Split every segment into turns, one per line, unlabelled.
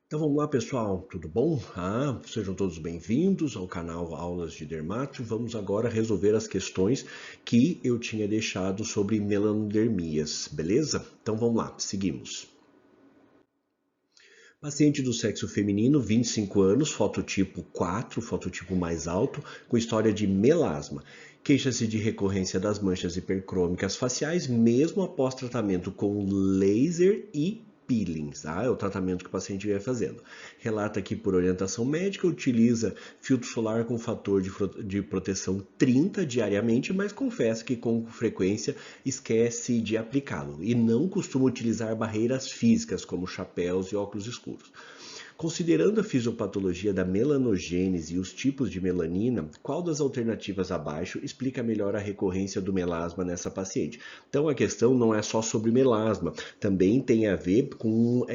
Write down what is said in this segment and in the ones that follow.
Então vamos lá, pessoal, tudo bom? Sejam todos bem-vindos ao canal Aulas de Dermato. Vamos agora resolver as questões que eu tinha deixado sobre melanodermias, beleza? Então vamos lá, seguimos. Paciente do sexo feminino, 25 anos, fototipo 4, fototipo mais alto, com história de melasma. Queixa-se de recorrência das manchas hipercrômicas faciais, mesmo após tratamento com laser e peelings, tá? É o tratamento que o paciente vem fazendo. Relata que, por orientação médica, utiliza filtro solar com fator de proteção 30 diariamente, mas confessa que com frequência esquece de aplicá-lo e não costuma utilizar barreiras físicas como chapéus e óculos escuros. Considerando a fisiopatologia da melanogênese e os tipos de melanina, qual das alternativas abaixo explica melhor a recorrência do melasma nessa paciente? Então a questão não é só sobre melasma, também tem a ver com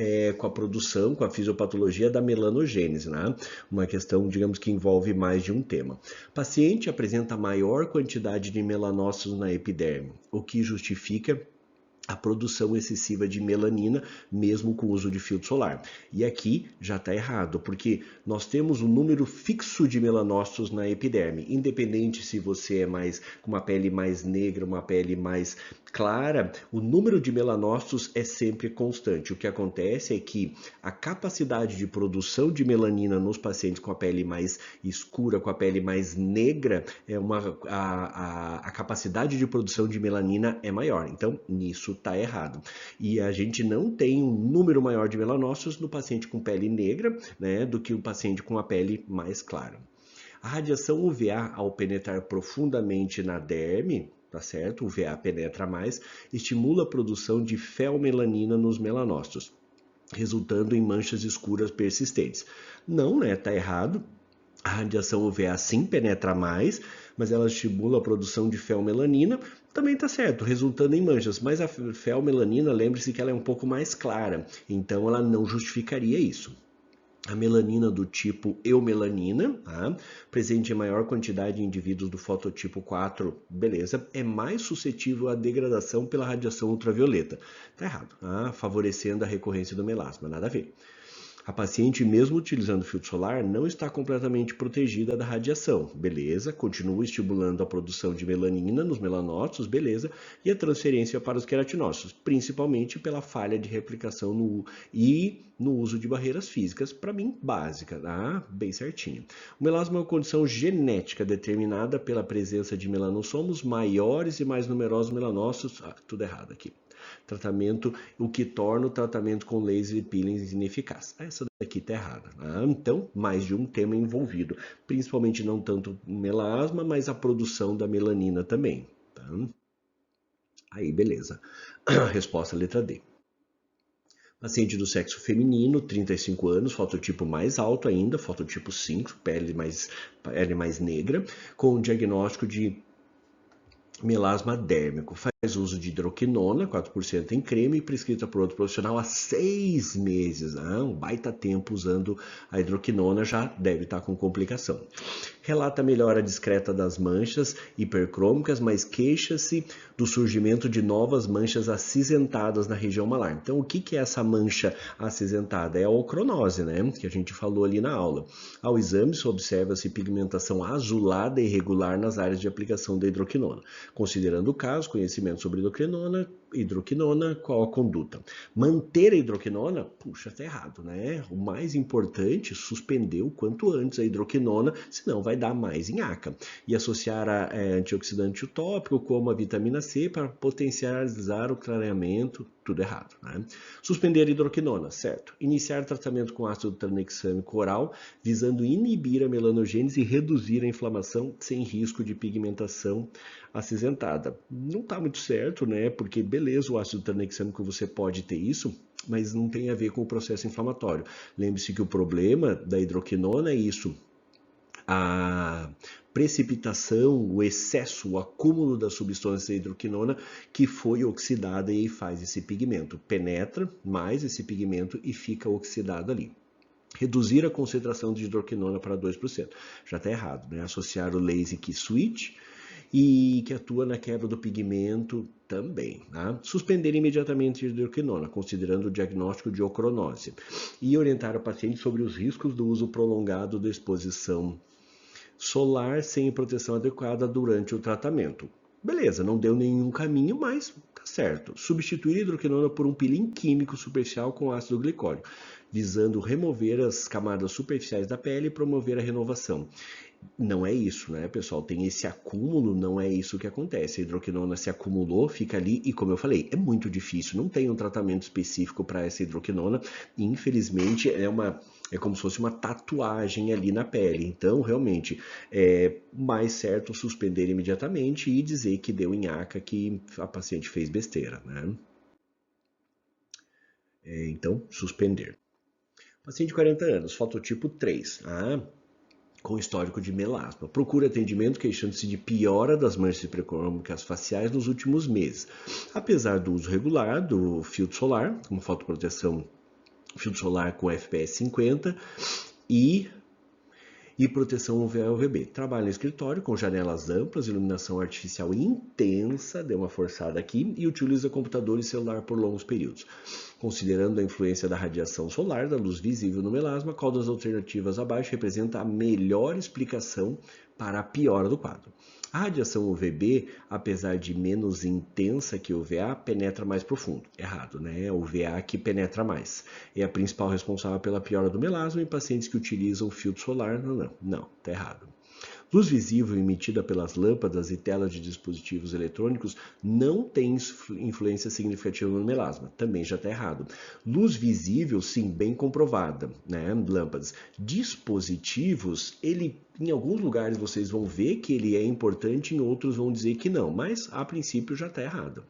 a produção, com a fisiopatologia da melanogênese, né? Uma questão, digamos, que envolve mais de um tema. O paciente apresenta maior quantidade de melanócitos na epiderme, o que justifica a produção excessiva de melanina, mesmo com o uso de filtro solar. E aqui já está errado, porque nós temos um número fixo de melanócitos na epiderme, independente se você é mais com uma pele mais negra, uma pele mais clara, o número de melanócitos é sempre constante. O que acontece é que a capacidade de produção de melanina nos pacientes com a pele mais escura, com a pele mais negra, a capacidade de produção de melanina é maior. Então, nisso está errado. E a gente não tem um número maior de melanócitos no paciente com pele negra, né, do que o paciente com a pele mais clara. A radiação UVA, ao penetrar profundamente na derme, tá certo? O UVA penetra mais, estimula a produção de felmelanina nos melanócitos, resultando em manchas escuras persistentes. Não, né? Tá errado. A radiação UVA sim penetra mais, mas ela estimula a produção de felmelanina, também está certo, resultando em manchas, mas a felmelanina, lembre-se que ela é um pouco mais clara, então ela não justificaria isso. A melanina do tipo eumelanina, tá? Presente em maior quantidade em indivíduos do fototipo 4, beleza, é mais suscetível à degradação pela radiação ultravioleta. Tá errado, tá? Favorecendo a recorrência do melasma, nada a ver. A paciente, mesmo utilizando filtro solar, não está completamente protegida da radiação, beleza? Continua estimulando a produção de melanina nos melanócitos, beleza? E a transferência para os queratinócitos, principalmente pela falha de replicação no uso de barreiras físicas, para mim, básica, tá? Bem certinho. O melasma é uma condição genética determinada pela presença de melanossomos maiores e mais numerosos melanócitos. Tudo errado aqui. Tratamento, o que torna o tratamento com laser e peelings ineficaz. Essa daqui está errada. Então, mais de um tema envolvido, principalmente não tanto o melasma, mas a produção da melanina também. Tá? Aí, beleza. Resposta letra D. Paciente do sexo feminino, 35 anos, fototipo mais alto ainda, fototipo 5, pele mais negra, com diagnóstico de melasma dérmico. Faz uso de hidroquinona, 4% em creme, prescrita por outro profissional há 6 meses. Um baita tempo usando a hidroquinona, já deve estar com complicação. Relata melhora discreta das manchas hipercrômicas, mas queixa-se do surgimento de novas manchas acinzentadas na região malar. Então, o que é essa mancha acinzentada? É a ocronose, né? Que a gente falou ali na aula. Ao exame, observa-se pigmentação azulada e irregular nas áreas de aplicação da hidroquinona. Considerando o caso, conhecimento sobre hidroquinona, qual a conduta? Manter a hidroquinona? Puxa, tá errado, né? O mais importante, suspender o quanto antes a hidroquinona, senão vai dar mais nhaca. E associar a antioxidante utópico como a vitamina C para potencializar o clareamento, tudo errado, né? Suspender a hidroquinona, certo. Iniciar tratamento com ácido tranexâmico oral, visando inibir a melanogênese e reduzir a inflamação sem risco de pigmentação acinzentada. Não está muito certo, né? Porque beleza, o ácido tranexâmico você pode ter isso, mas não tem a ver com o processo inflamatório. Lembre-se que o problema da hidroquinona é isso. A precipitação, o excesso, o acúmulo da substância hidroquinona que foi oxidada e faz esse pigmento. Penetra mais esse pigmento e fica oxidado ali. Reduzir a concentração de hidroquinona para 2%. Já está errado, né? Associar o LASIK switch e que atua na quebra do pigmento também. Tá? Suspender imediatamente a hidroquinona, considerando o diagnóstico de ocronose, e orientar o paciente sobre os riscos do uso prolongado da exposição solar sem proteção adequada durante o tratamento. Beleza, não deu nenhum caminho, mas tá certo. Substituir a hidroquinona por um peeling químico superficial com ácido glicólico, visando remover as camadas superficiais da pele e promover a renovação. Não é isso, né, pessoal? Tem esse acúmulo, não é isso que acontece. A hidroquinona se acumulou, fica ali e, como eu falei, é muito difícil. Não tem um tratamento específico para essa hidroquinona. Infelizmente, é como se fosse uma tatuagem ali na pele. Então, realmente, é mais certo suspender imediatamente e dizer que deu nhaca, que a paciente fez besteira, né? Então, suspender. Paciente de 40 anos, fototipo 3. Com histórico de melasma. Procura atendimento queixando-se de piora das manchas hipercrômicas faciais nos últimos meses. Apesar do uso regular do filtro solar, como fotoproteção, filtro solar com FPS 50 e proteção UVA-UVB. Trabalha no escritório com janelas amplas, iluminação artificial intensa, deu uma forçada aqui, e utiliza computador e celular por longos períodos. Considerando a influência da radiação solar, da luz visível no melasma, qual das alternativas abaixo representa a melhor explicação para a piora do quadro? A radiação UVB, apesar de menos intensa que o UVA, penetra mais profundo. Errado, né? É o UVA que penetra mais. É a principal responsável pela piora do melasma em pacientes que utilizam filtro solar. Não, tá errado. Luz visível emitida pelas lâmpadas e telas de dispositivos eletrônicos não tem influência significativa no melasma. Também já está errado. Luz visível, sim, bem comprovada, né? Lâmpadas. Dispositivos, em alguns lugares vocês vão ver que ele é importante, em outros vão dizer que não, mas a princípio já está errado.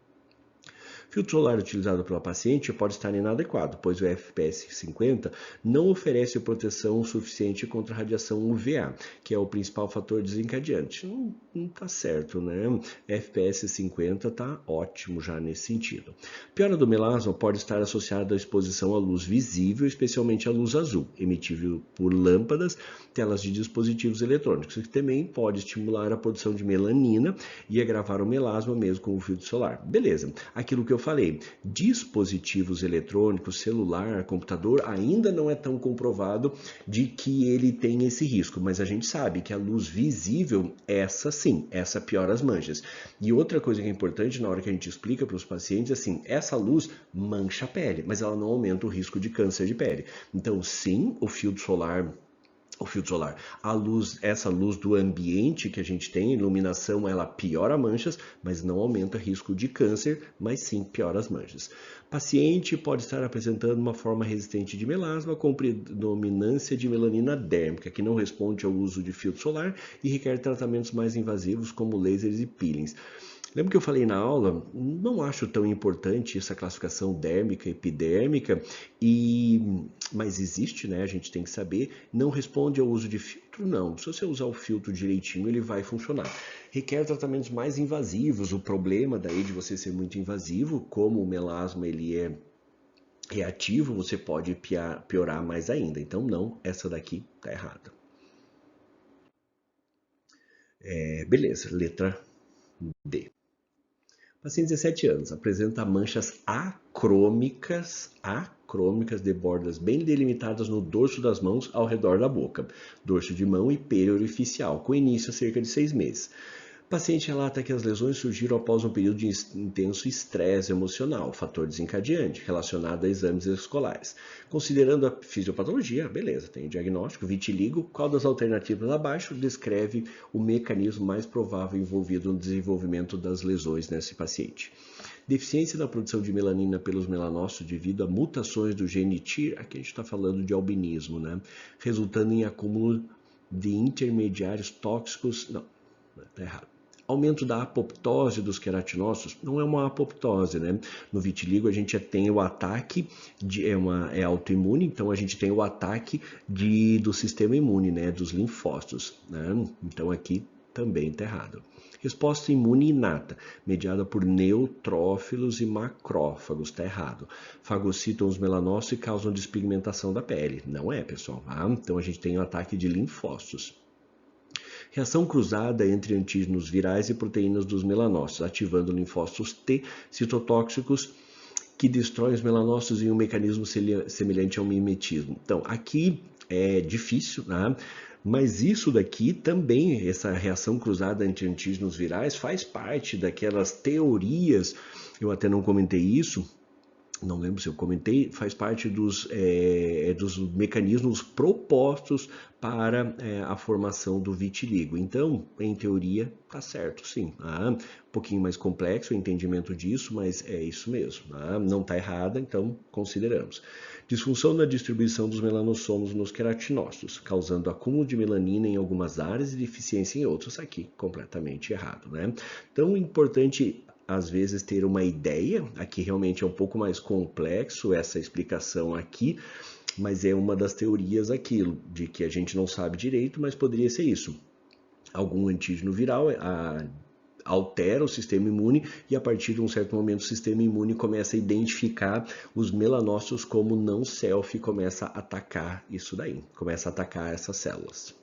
Filtro solar utilizado pela paciente pode estar inadequado, pois o FPS 50 não oferece proteção suficiente contra a radiação UVA, que é o principal fator desencadeante. Não está certo, né? FPS 50 está ótimo já nesse sentido. Piora do melasma pode estar associada à exposição à luz visível, especialmente à luz azul, emitível por lâmpadas, telas de dispositivos eletrônicos, que também pode estimular a produção de melanina e agravar o melasma mesmo com o filtro solar. Beleza, aquilo que eu falei, dispositivos eletrônicos, celular, computador, ainda não é tão comprovado de que ele tem esse risco, mas a gente sabe que a luz visível, essa sim, essa piora as manchas. E outra coisa que é importante na hora que a gente explica para os pacientes, assim, essa luz mancha a pele, mas ela não aumenta o risco de câncer de pele. Então, sim, o filtro solar, essa luz do ambiente que a gente tem, iluminação, ela piora manchas, mas não aumenta risco de câncer, mas sim piora as manchas. Paciente pode estar apresentando uma forma resistente de melasma com predominância de melanina dérmica, que não responde ao uso de filtro solar e requer tratamentos mais invasivos como lasers e peelings. Lembra que eu falei na aula? Não acho tão importante essa classificação dérmica, epidérmica, mas existe, né? A gente tem que saber. Não responde ao uso de filtro, não. Se você usar o filtro direitinho, ele vai funcionar. Requer tratamentos mais invasivos. O problema daí de você ser muito invasivo, como o melasma ele é reativo, você pode piorar mais ainda. Então, não, essa daqui tá errada. Beleza, letra D. Paciente de 17 anos, apresenta manchas acrômicas de bordas bem delimitadas no dorso das mãos ao redor da boca, dorso de mão e periorificial, com início há cerca de 6 meses. O paciente relata que as lesões surgiram após um período de intenso estresse emocional, fator desencadeante, relacionado a exames escolares. Considerando a fisiopatologia, beleza, tem o diagnóstico, vitiligo, qual das alternativas abaixo descreve o mecanismo mais provável envolvido no desenvolvimento das lesões nesse paciente. Deficiência na produção de melanina pelos melanócitos devido a mutações do gene TIR, aqui a gente está falando de albinismo, né? Resultando em acúmulo de intermediários tóxicos, não, está errado. Aumento da apoptose dos queratinócitos, não é uma apoptose, né? No vitiligo a gente tem o ataque, é autoimune, então a gente tem o ataque do sistema imune, né? Dos linfócitos, né? Então aqui também está errado. Resposta imune inata, mediada por neutrófilos e macrófagos, está errado. Fagocitam os melanócitos e causam despigmentação da pele. Não é, pessoal. Então a gente tem o ataque de linfócitos. Reação cruzada entre antígenos virais e proteínas dos melanócitos, ativando linfócitos T citotóxicos que destroem os melanócitos em um mecanismo semelhante ao mimetismo. Então, aqui é difícil, né? Mas isso daqui também, essa reação cruzada entre antígenos virais, faz parte daquelas teorias, eu até não comentei isso, não lembro se eu comentei, faz parte dos mecanismos propostos para a formação do vitiligo. Então, em teoria, tá certo, sim. Um pouquinho mais complexo o entendimento disso, mas é isso mesmo. Não está errada, então consideramos. Disfunção na distribuição dos melanossomos nos queratinócitos, causando acúmulo de melanina em algumas áreas e deficiência em outras. Aqui, completamente errado, né? Então, importante às vezes ter uma ideia, aqui realmente é um pouco mais complexo essa explicação aqui, mas é uma das teorias aquilo, de que a gente não sabe direito, mas poderia ser isso. Algum antígeno viral altera o sistema imune e a partir de um certo momento o sistema imune começa a identificar os melanócitos como não self e começa a atacar isso daí, começa a atacar essas células.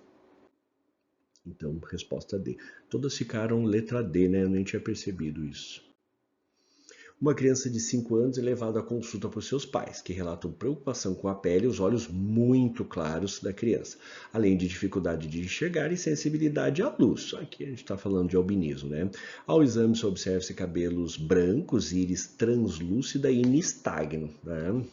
Então, resposta D. Todas ficaram letra D, né? Eu nem tinha percebido isso. Uma criança de 5 anos é levada à consulta por seus pais, que relatam preocupação com a pele e os olhos muito claros da criança, além de dificuldade de enxergar e sensibilidade à luz. Aqui a gente está falando de albinismo, né? Ao exame se observa-se cabelos brancos, íris translúcida e nistagno, né?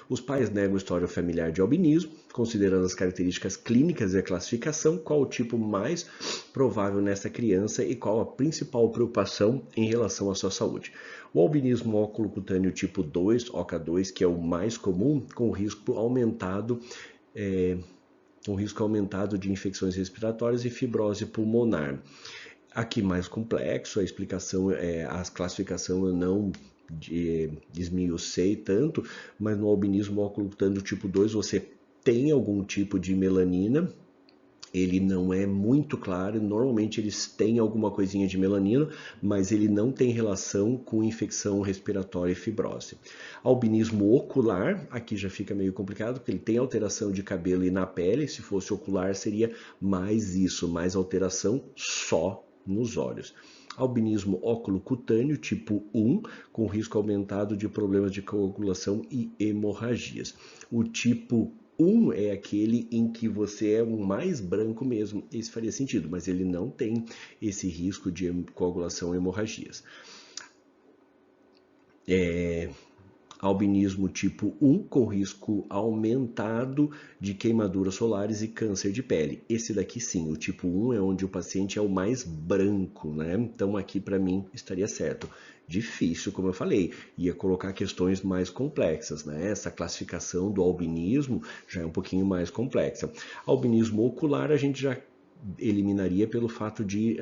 Os pais negam a história familiar de albinismo, considerando as características clínicas e a classificação, qual o tipo mais provável nessa criança e qual a principal preocupação em relação à sua saúde. O albinismo óculo-cutâneo tipo 2, OCA2, que é o mais comum, com risco aumentado de infecções respiratórias e fibrose pulmonar. Aqui mais complexo, a explicação, a classificação eu não esmiucei tanto, mas no albinismo óculo-cutâneo tipo 2 você tem algum tipo de melanina, ele não é muito claro, normalmente eles têm alguma coisinha de melanina, mas ele não tem relação com infecção respiratória e fibrose. Albinismo ocular, aqui já fica meio complicado, porque ele tem alteração de cabelo e na pele, se fosse ocular seria mais isso, mais alteração só nos olhos. Albinismo óculo-cutâneo tipo 1, com risco aumentado de problemas de coagulação e hemorragias. O tipo 1 é aquele em que você é um mais branco mesmo, esse faria sentido, mas ele não tem esse risco de coagulação e hemorragias. Albinismo tipo 1, com risco aumentado de queimaduras solares e câncer de pele. Esse daqui sim, o tipo 1 é onde o paciente é o mais branco, né? Então aqui para mim estaria certo. Difícil, como eu falei, ia colocar questões mais complexas, né? Essa classificação do albinismo já é um pouquinho mais complexa. Albinismo ocular a gente já eliminaria pelo fato de,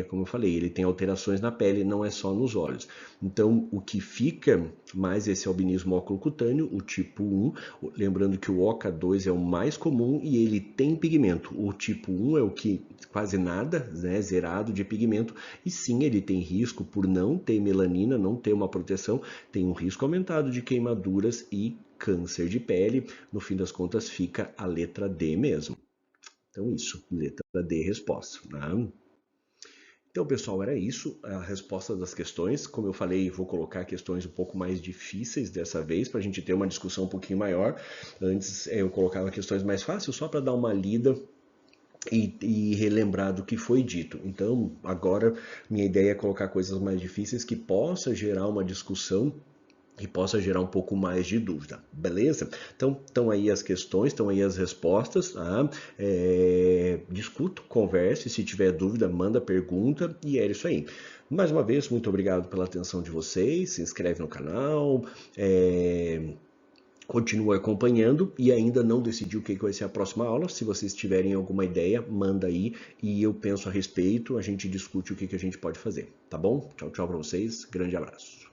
como eu falei, ele tem alterações na pele, não é só nos olhos. Então, o que fica mais esse albinismo óculo-cutâneo, o tipo 1, lembrando que o OCA2 é o mais comum e ele tem pigmento. O tipo 1 é o que quase nada, né, zerado de pigmento, e sim, ele tem risco por não ter melanina, não ter uma proteção, tem um risco aumentado de queimaduras e câncer de pele. No fim das contas, fica a letra D mesmo. Então, isso, letra D, resposta. Né? Então, pessoal, era isso, a resposta das questões. Como eu falei, vou colocar questões um pouco mais difíceis dessa vez, para a gente ter uma discussão um pouquinho maior. Antes eu colocava questões mais fáceis, só para dar uma lida e relembrar do que foi dito. Então, agora, minha ideia é colocar coisas mais difíceis que possa gerar uma discussão e possa gerar um pouco mais de dúvida, beleza? Então, estão aí as questões, estão aí as respostas, tá? Discuta, converse, se tiver dúvida, manda pergunta e é isso aí. Mais uma vez, muito obrigado pela atenção de vocês, se inscreve no canal, continua acompanhando e ainda não decidiu o que vai ser a próxima aula. Se vocês tiverem alguma ideia, manda aí e eu penso a respeito, a gente discute o que a gente pode fazer, tá bom? Tchau, tchau para vocês, grande abraço.